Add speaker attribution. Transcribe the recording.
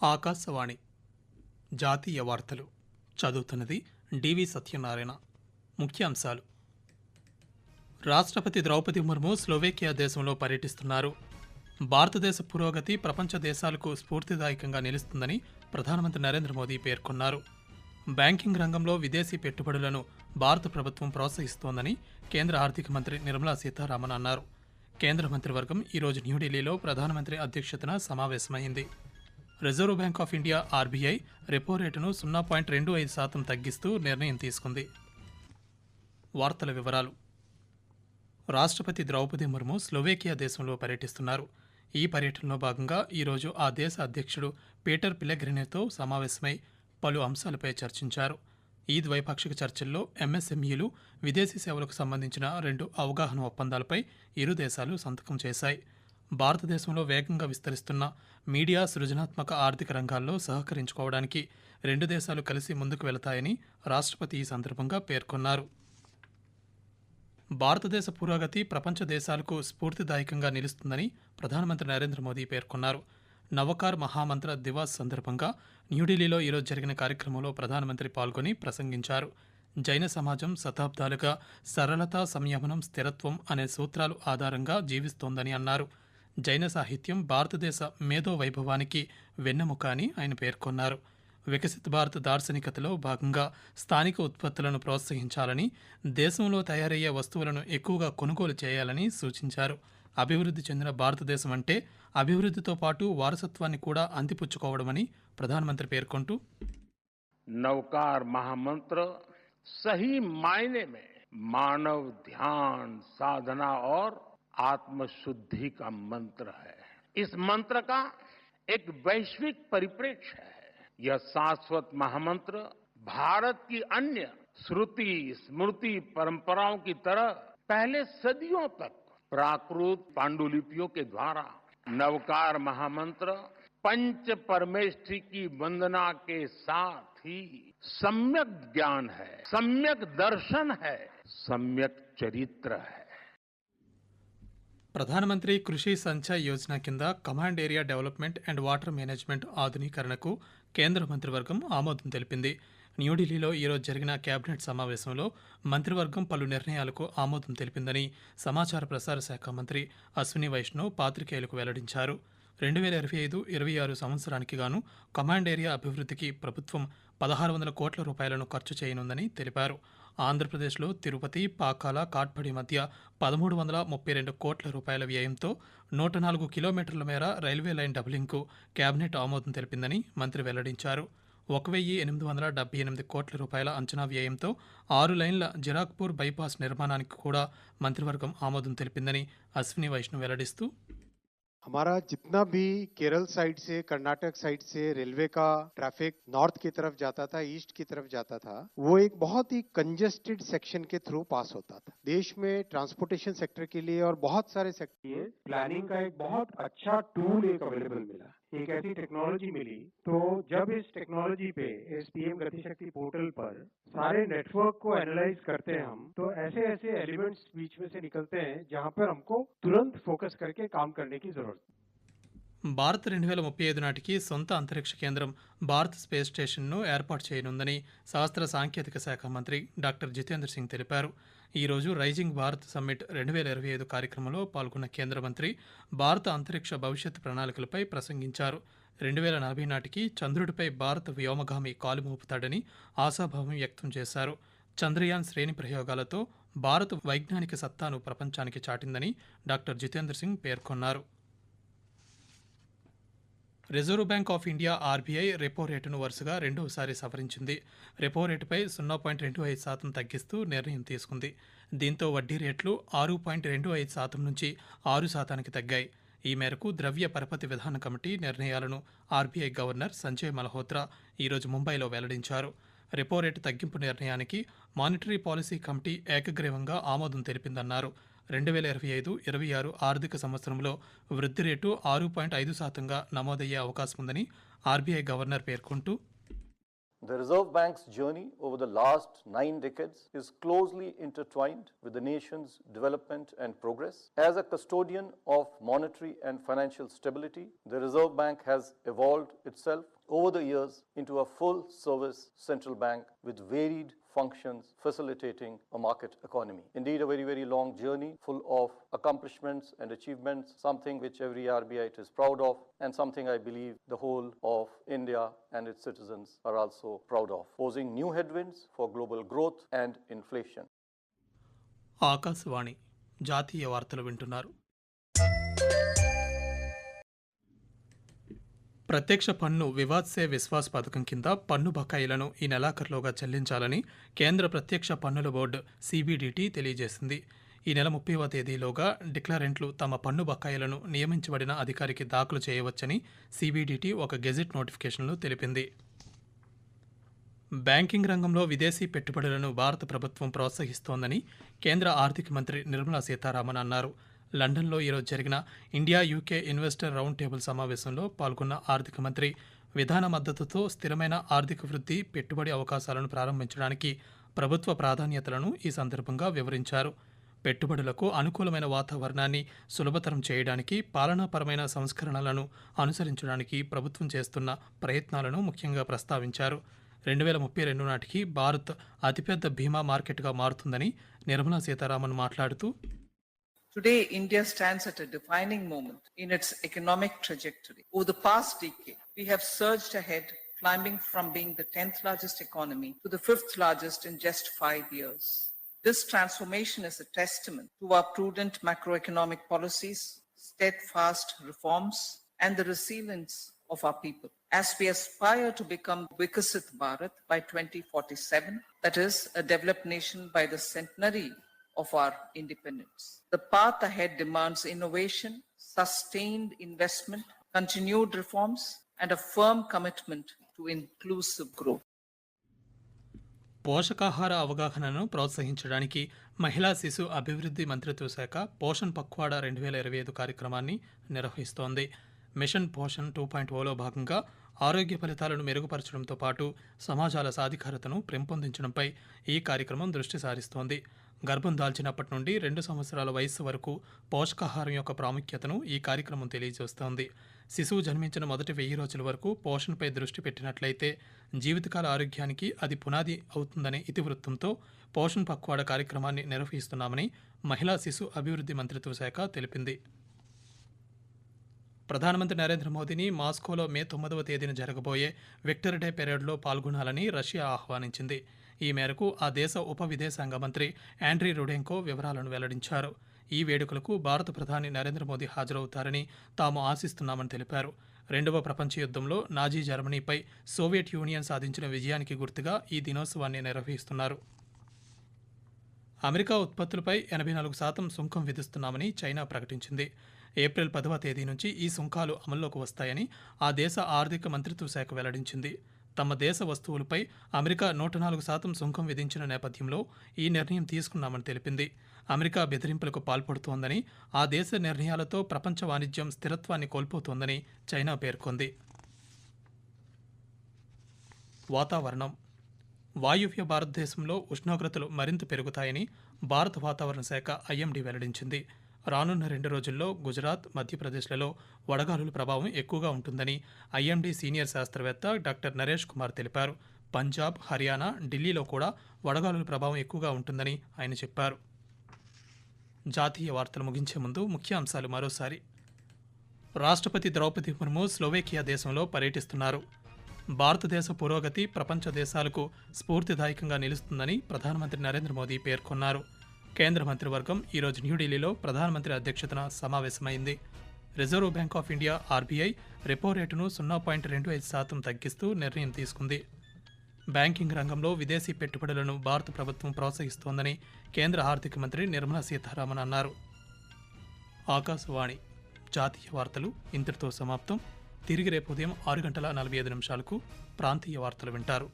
Speaker 1: ఆకాశవాణి జాతీయ వార్తలు చదువుతున్నది డివి సత్యనారాయణ. ముఖ్యాంశాలు: రాష్ట్రపతి ద్రౌపది ముర్ము స్లోవేకియా దేశంలో పర్యటిస్తున్నారు. భారతదేశ పురోగతి ప్రపంచ దేశాలకు స్ఫూర్తిదాయకంగా నిలుస్తుందని ప్రధానమంత్రి నరేంద్ర మోదీ పేర్కొన్నారు. బ్యాంకింగ్ రంగంలో విదేశీ పెట్టుబడులను భారత ప్రభుత్వం ప్రోత్సహిస్తోందని కేంద్ర ఆర్థిక మంత్రి నిర్మలా సీతారామన్ అన్నారు. కేంద్ర మంత్రివర్గం ఈరోజు న్యూఢిల్లీలో ప్రధానమంత్రి అధ్యక్షతన సమావేశమైంది. Reserve Bank of India RBI repo రేటును 0.25% తగ్గిస్తూ నిర్ణయం తీసుకుంది. వార్తల వివరాలు: రాష్ట్రపతి ద్రౌపది ముర్ము స్లోవేకియా దేశంలో పర్యటిస్తున్నారు. ఈ పర్యటనలో భాగంగా ఈరోజు ఆ దేశ అధ్యక్షుడు పీటర్ పిలెగ్రినితో సమావేశమై పలు అంశాలపై చర్చించారు. ఈ ద్వైపాక్షిక చర్చల్లో ఎంఎస్ఎంఈలు, విదేశీ సేవలకు సంబంధించిన 2 అవగాహన ఒప్పందాలపై ఇరు దేశాలు సంతకం చేశాయి. భారతదేశంలో వేగంగా విస్తరిస్తున్న మీడియా, సృజనాత్మక ఆర్థిక రంగాల్లో సహకరించుకోవడానికి 2 దేశాలు కలిసి ముందుకు వెళతాయని రాష్ట్రపతి ఈ సందర్భంగా పేర్కొన్నారు. భారతదేశ పురోగతి ప్రపంచ దేశాలకు స్ఫూర్తిదాయకంగా నిలుస్తుందని ప్రధానమంత్రి నరేంద్ర మోదీ పేర్కొన్నారు. నవకార్ మహామంత్ర దివాస్ సందర్భంగా న్యూఢిల్లీలో ఈరోజు జరిగిన కార్యక్రమంలో ప్రధానమంత్రి పాల్గొని ప్రసంగించారు. జైన సమాజం శతాబ్దాలుగా సరళత, సంయమనం, స్థిరత్వం అనే సూత్రాలు ఆధారంగా జీవిస్తోందని అన్నారు. జైన సాహిత్యం భారతదేశ మేధో వైభవానికి వెన్నెముక అని ఆయన పేర్కొన్నారు. వికసిత్ భారత్ దార్శనికతలో భాగంగా స్థానిక ఉత్పత్తులను ప్రోత్సహించాలని, దేశంలో తయారయ్యే వస్తువులను ఎక్కువగా కొనుగోలు చేయాలని సూచించారు. అభివృద్ధి చెందిన భారతదేశం అంటే అభివృద్ధితో పాటు వారసత్వాన్ని కూడా అందిపుచ్చుకోవడమని ప్రధానమంత్రి పేర్కొంటూ,
Speaker 2: नवकार महामंत्र सही मायने में मानव ध्यान, साधना और आत्मशुद्धि का मंत्र है. इस मंत्र का एक वैश्विक परिप्रेक्ष्य है. यह शाश्वत महामंत्र भारत की अन्य श्रुति स्मृति परंपराओं की तरह पहले सदियों तक प्राकृत पांडुलिपियों के द्वारा नवकार महामंत्र पंच परमेष्ठी की वंदना के साथ ही सम्यक ज्ञान है, सम्यक दर्शन है, सम्यक चरित्र है.
Speaker 1: ప్రధానమంత్రి కృషి సంచయ్ యోజన కింద command area development and water management ఆధునీకరణకు కేంద్ర మంత్రివర్గం ఆమోదం తెలిపింది. న్యూఢిల్లీలో ఈరోజు జరిగిన కేబినెట్ సమావేశంలో మంత్రివర్గం పలు నిర్ణయాలకు ఆమోదం తెలిపిందని సమాచార ప్రసార శాఖ మంత్రి అశ్విని వైష్ణవ్ పాత్రికేయులకు వెల్లడించారు. 2025-26 సంవత్సరానికి గాను కమాండ్ ఏరియా అభివృద్ధికి ప్రభుత్వం 1,600 కోట్ల రూపాయలను ఖర్చు చేయనుందని తెలిపారు. ఆంధ్రప్రదేశ్లో తిరుపతి, పాకాల, కాట్పడి మధ్య 1,332 కోట్ల రూపాయల వ్యయంతో 104 కిలోమీటర్ల మేర రైల్వే లైన్ డబులింగ్కు కేబినెట్ ఆమోదం తెలిపిందని మంత్రి వెల్లడించారు. 1,878 కోట్ల రూపాయల అంచనా వ్యయంతో 6 లైన్ల జిరాక్పూర్ బైపాస్ నిర్మాణానికి కూడా మంత్రివర్గం ఆమోదం తెలిపిందని అశ్విని వైష్ణవ్ వెల్లడిస్తూ,
Speaker 3: हमारा जितना भी केरल साइड से, कर्नाटक साइड से रेलवे का ट्रैफिक नॉर्थ की तरफ जाता था, ईस्ट की तरफ जाता था, वो एक बहुत ही कंजेस्टेड सेक्शन के थ्रू पास होता था. देश में ट्रांसपोर्टेशन सेक्टर के लिए और बहुत सारे सेक्टर प्लानिंग का एक बहुत अच्छा टूल एक अवेलेबल मिला, एक ऐसी टेक्नोलॉजी मिली. तो जब इस टेक्नोलॉजी पे इस पीएम गति शक्ति पोर्टल पर सारे नेटवर्क को एनालाइज करते हैं हम, तो ऐसे ऐसे एलिमेंट्स बीच में से निकलते हैं जहां पर हमको तुरंत फोकस करके काम करने की जरूरत.
Speaker 1: భారత్ 2035 నాటికి సొంత అంతరిక్ష కేంద్రం భారత్ స్పేస్ స్టేషన్ను ఏర్పాటు చేయనుందని శాస్త్ర సాంకేతిక శాఖ మంత్రి డాక్టర్ జితేంద్ర సింగ్ తెలిపారు. ఈరోజు రైజింగ్ భారత్ సమ్మిట్ 2025 కార్యక్రమంలో పాల్గొన్న కేంద్ర మంత్రి భారత అంతరిక్ష భవిష్యత్ ప్రణాళికలపై ప్రసంగించారు. 2040 నాటికి చంద్రుడిపై భారత వ్యోమగామి కాలు మోపుతాడని ఆశాభావం వ్యక్తం చేశారు. చంద్రయాన్ శ్రేణి ప్రయోగాలతో భారత వైజ్ఞానిక సత్తాను ప్రపంచానికి చాటిందని డాక్టర్ జితేంద్ర సింగ్ పేర్కొన్నారు. Reserve Bank of India RBI repo రేటును వరుసగా రెండోసారి సవరించింది. రెపో రేటుపై 0.25% తగ్గిస్తూ నిర్ణయం తీసుకుంది. దీంతో వడ్డీ రేట్లు 6.25% నుంచి 6% తగ్గాయి. ఈ మేరకు ద్రవ్య పరపతి విధాన కమిటీ నిర్ణయాలను ఆర్బీఐ గవర్నర్ సంజయ్ మల్హోత్రా ఈరోజు ముంబైలో వెల్లడించారు. రెపో రేటు తగ్గింపు నిర్ణయానికి మానిటరీ పాలసీ కమిటీ ఏకగ్రీవంగా ఆమోదం తెలిపిందన్నారు. 2025-26 ఆర్థిక సంవత్సరంలో వృద్ధి రేటు 6.5%గా నమోదయ్యే అవకాశం ఉందని ఆర్బీఐ గవర్నర్ పేర్కొంటూ,
Speaker 4: The Reserve Bank's journey over the last 9 decades is closely intertwined with the nation's development and progress. As a custodian of monetary and financial stability, the Reserve Bank has evolved itself over the years into a full-service central bank with varied functions facilitating a market economy. Indeed, a very, very long journey full of accomplishments and achievements, something which every RBite is proud of and something I believe the whole of India and its citizens are also proud of, posing new headwinds for global growth and inflation.
Speaker 1: Akashvani జాతీయ వార్తలు వింటున్నారు. ప్రత్యక్ష పన్ను వివాద్ సే విశ్వాస్ పథకం కింద పన్ను బకాయిలను ఈ నెలాఖరులోగా చెల్లించాలని కేంద్ర ప్రత్యక్ష పన్నుల బోర్డు సిబిడిటి తెలియజేసింది. ఈ నెల 30వ తేదీలోగా డిక్లరెంట్లు తమ పన్ను బకాయిలను నియమించబడిన అధికారికి దాఖలు చేయవచ్చని సిబిడిటి ఒక గెజిట్ నోటిఫికేషన్లో తెలిపింది. బ్యాంకింగ్ రంగంలో విదేశీ పెట్టుబడులను భారత ప్రభుత్వం ప్రోత్సహిస్తోందని కేంద్ర ఆర్థిక మంత్రి నిర్మలా సీతారామన్ అన్నారు. లండన్లో ఈరోజు జరిగిన India UK investor round table సమావేశంలో పాల్గొన్న ఆర్థిక మంత్రి విధాన మద్దతుతో స్థిరమైన ఆర్థిక వృద్ధి, పెట్టుబడి అవకాశాలను ప్రారంభించడానికి ప్రభుత్వ ప్రాధాన్యతలను ఈ సందర్భంగా వివరించారు. పెట్టుబడులకు అనుకూలమైన వాతావరణాన్ని సులభతరం చేయడానికి, పాలనాపరమైన సంస్కరణలను అనుసరించడానికి ప్రభుత్వం చేస్తున్న ప్రయత్నాలను ముఖ్యంగా ప్రస్తావించారు. 2032 నాటికి భారత్ అతిపెద్ద బీమా మార్కెట్గా మారుతుందని నిర్మలా సీతారామన్ మాట్లాడుతూ,
Speaker 5: Today, India stands at a defining moment in its economic trajectory. Over the past decade, we have surged ahead, climbing from being the 10th largest economy to the 5th largest in just 5 years. This transformation is a testament to our prudent macroeconomic policies, steadfast reforms, and the resilience of our people. As we aspire to become Vikasit Bharat by 2047, that is, a developed nation by the centenary of our independence. The path ahead demands innovation, sustained investment, continued reforms, and a firm commitment to inclusive growth.
Speaker 1: పోషకాహార అవగాహనను ప్రోత్సహించడానికి మహిళా శిశు అభివృద్ధి మంత్రిత్వ శాఖ పోషణ్ పక్వాడా 2025 కార్యక్రమాన్ని నిర్వహిస్తోంది. మిషన్ పోషణ్ 2.0లో భాగంగా ఆరోగ్య ఫలితాలను మెరుగుపరచడంతో పాటు సమాజాల సాధికారతను పెంపొందించడంపై ఈ కార్యక్రమం దృష్టి సారిస్తోంది. గర్భం దాల్చినప్పటి నుండి 2 సంవత్సరాల వయస్సు వరకు పోషకాహారం యొక్క ప్రాముఖ్యతను ఈ కార్యక్రమం తెలియజేస్తోంది. శిశువు జన్మించిన మొదటి 1000 రోజుల వరకు పోషణపై దృష్టి పెట్టినట్లయితే జీవితకాల ఆరోగ్యానికి అది పునాది అవుతుందనే ఇతివృత్తంతో పోషణ్ పక్వాడా కార్యక్రమాన్ని నిర్వహిస్తున్నామని మహిళా శిశు అభివృద్ధి మంత్రిత్వ శాఖ తెలిపింది. ప్రధానమంత్రి నరేంద్ర మోదీని మాస్కోలో మే 9వ తేదీన జరగబోయే విక్టర్ డే పెరేడ్లో పాల్గొనాలని రష్యా ఆహ్వానించింది. ఈ మేరకు ఆ దేశ ఉప విదేశాంగ మంత్రి ఆండ్రీ రుడెంకో వివరాలను వెల్లడించారు. ఈ వేడుకలకు భారత ప్రధాని నరేంద్ర మోదీ హాజరవుతారని తాము ఆశిస్తున్నామని తెలిపారు. 2వ ప్రపంచ యుద్ధంలో నాజీ జర్మనీపై సోవియట్ యూనియన్ సాధించిన విజయానికి గుర్తుగా ఈ దినోత్సవాన్ని నిర్వహిస్తున్నారు. అమెరికా ఉత్పత్తులపై 84% సుంకం విధిస్తున్నామని చైనా ప్రకటించింది. ఏప్రిల్ 10వ తేదీ నుంచి ఈ సుంకాలు అమల్లోకి వస్తాయని ఆ దేశ ఆర్థిక మంత్రిత్వ శాఖ వెల్లడించింది. తమ దేశ వస్తువులపై అమెరికా 104% సుంకం విధించిన నేపథ్యంలో ఈ నిర్ణయం తీసుకున్నామని తెలిపింది. అమెరికా బెదిరింపులకు పాల్పడుతోందని, ఆ దేశ నిర్ణయాలతో ప్రపంచ వాణిజ్యం స్థిరత్వాన్ని కోల్పోతోందని చైనా పేర్కొంది. వాతావరణం. వాయువ్య భారతదేశంలో ఉష్ణోగ్రతలు మరింత పెరుగుతాయని భారత వాతావరణ శాఖ ఐఎండీ వెల్లడించింది. రానున్న 2 రోజుల్లో గుజరాత్, మధ్యప్రదేశ్లలో వడగాలుల ప్రభావం ఎక్కువగా ఉంటుందని ఐఎండీ సీనియర్ శాస్త్రవేత్త డాక్టర్ నరేష్ కుమార్ తెలిపారు. పంజాబ్, హర్యానా, ఢిల్లీలో కూడా వడగాలుల ప్రభావం ఎక్కువగా ఉంటుందని ఆయన చెప్పారు. జాతీయ వార్తలు ముగించే ముందు ముఖ్యాంశాలు మరోసారి. రాష్ట్రపతి ద్రౌపది ముర్ము స్లోవేకియా దేశంలో పర్యటిస్తున్నారు. భారతదేశ పురోగతి ప్రపంచ దేశాలకు స్ఫూర్తిదాయకంగా నిలుస్తుందని ప్రధానమంత్రి నరేంద్ర మోదీ పేర్కొన్నారు. కేంద్ర మంత్రివర్గం ఈరోజు న్యూఢిల్లీలో ప్రధానమంత్రి అధ్యక్షతన సమావేశమైంది. Reserve Bank of India RBI repo రేటును 0.25% తగ్గిస్తూ నిర్ణయం తీసుకుంది. బ్యాంకింగ్ రంగంలో విదేశీ పెట్టుబడులను భారత ప్రభుత్వం ప్రోత్సహిస్తోందని కేంద్ర ఆర్థిక మంత్రి నిర్మలా సీతారామన్ అన్నారు. ఆకాశవాణి జాతీయ వార్తలు ఇంతటితో సమాప్తం. తిరిగి రేపు ఉదయం 6:45 ప్రాంతీయ వార్తలు వింటారు.